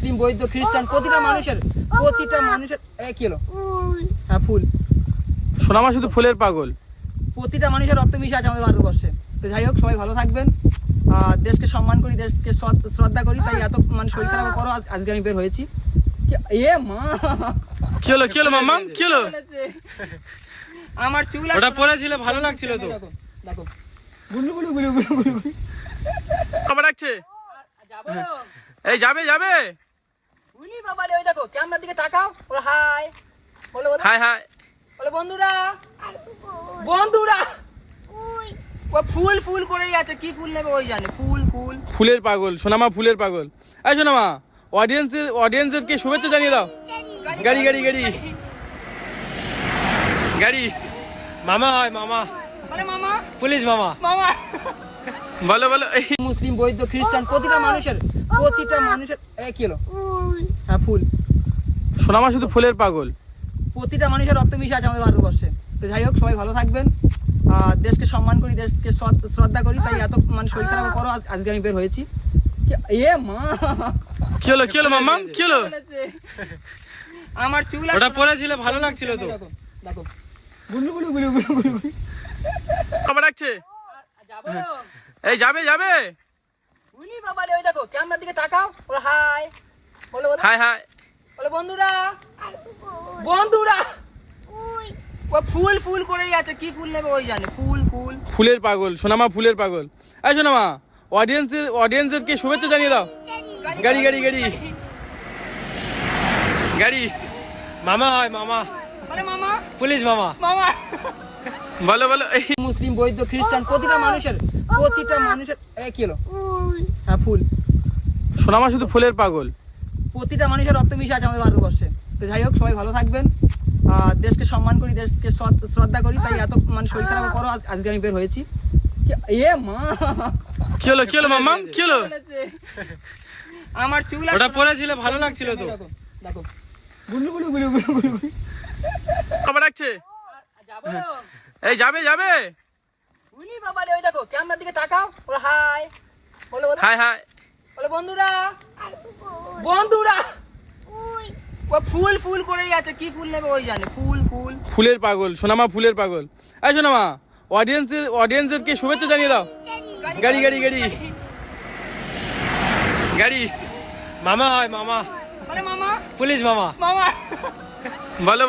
মুসলিম বৌদ্ধ খ্রিস্টান প্রতিটা মানুষের কি হলো? হ্যাঁ, ফুল। সোনামা শুধু ফুলের পাগল। প্রতিটা মানুষের রক্ত মিশে আছে আমাদের ভারতবর্ষে। তো যাই হোক, সবাই ভালো থাকবেন। দেশকে সম্মান করি, দেশকে শ্রদ্ধা করি, তাই এত মানে শরীর খারাপ করো আজকে আমি বের হয়েছি। কি হলো মাম্মা, কি হলো? আমার চুল ওটা পরেছিল, ভালো লাগছিল তো। দেখো গুলু গুলু গুলু গুলু গুলু বাবা ডাকছে। যাবো। এই যাবে। উনি বাবা রে, ওই দেখো ক্যামেরার দিকে তাকাও। বলো হাই। বলো হাই। বলো বন্ধুরা। ও ফুল করেই আছে। কি ফুল নেবে ওই জানে। ফুল। ফুলের পাগল সোনামা, ফুলের পাগল। এই সোনামা, অডিয়েন্সেরকে শুভেচ্ছা জানিয়ে দাও। গাড়ি মামা হয়, মামা মানে মামা, পুলিশ মামা। বলো মুসলিম বৌদ্ধ খ্রিস্টান প্রতিটা মানুষের কি হলো? হ্যাঁ, ফুল। সোনামা শুধু ফুলের পাগল। প্রতিটা মানুষের রক্ত মিশে আছে আমাদের ভারতবর্ষে। তো যাই হোক, সবাই ভালো থাকবেন। দেশকে সম্মান করি, দেশকে শ্রদ্ধা করি, তাই এত মানে শরীর খারাপ করো আজকে আমি বের হয়েছি। কি হলো মাম্মা, কি হলো? আমার চুল ওটা পরেছিল, ভালো লাগছিল তো। দেখো গুলু গুলু গুলু গুলু গুলু বাবা ডাকছে। যাবো। এই যাবে। উনি বাবা রে, ওই দেখো ক্যামেরার দিকে তাকাও। বলো হাই। বলো হাই। বলো বন্ধুরা। ও ফুল করেই আছে। কি ফুল নেবে ওই জানে। ফুল। ফুলের পাগল সোনামা, ফুলের পাগল। এই সোনামা, অডিয়েন্সেরকে শুভেচ্ছা জানিয়ে দাও। গাড়ি মামা হয়, মামা মানে মামা, পুলিশ মামা। বলো মুসলিম বৌদ্ধ খ্রিস্টান প্রতিটা মানুষের কি হলো? হ্যাঁ, ফুল। সোনামা শুধু ফুলের পাগল। প্রতিটা মানুষের রক্ত মিশে আছে আমাদের ভারতবর্ষে। তো যাই হোক, সবাই ভালো থাকবেন। দেশকে সম্মান করি, দেশকে শ্রদ্ধা করি, তাই এত মানে শরীর খারাপ করো আজকে আমি বের হয়েছি। কি হলো মাম্মা, কি হলো? আমার চুল ওটা পরেছিল, ভালো লাগছিল তো। দেখো গুলু গুলু গুলু গুলু গুলু বাবা ডাকছে। যাবো। এই যাবে। উনি বাবা রে, ওই দেখো ক্যামেরার দিকে তাকাও। বলো হাই। বলো হাই। বলো বন্ধুরা। ও ফুল করেই আছে। কি ফুল নেবে ওই জানে। ফুল। ফুলের পাগল সোনামা, ফুলের পাগল। এই সোনামা, অডিয়েন্সেরকে শুভেচ্ছা জানিয়ে দাও। গাড়ি মামা হয়, মামা মানে মামা, পুলিশ মামা। মামা বলো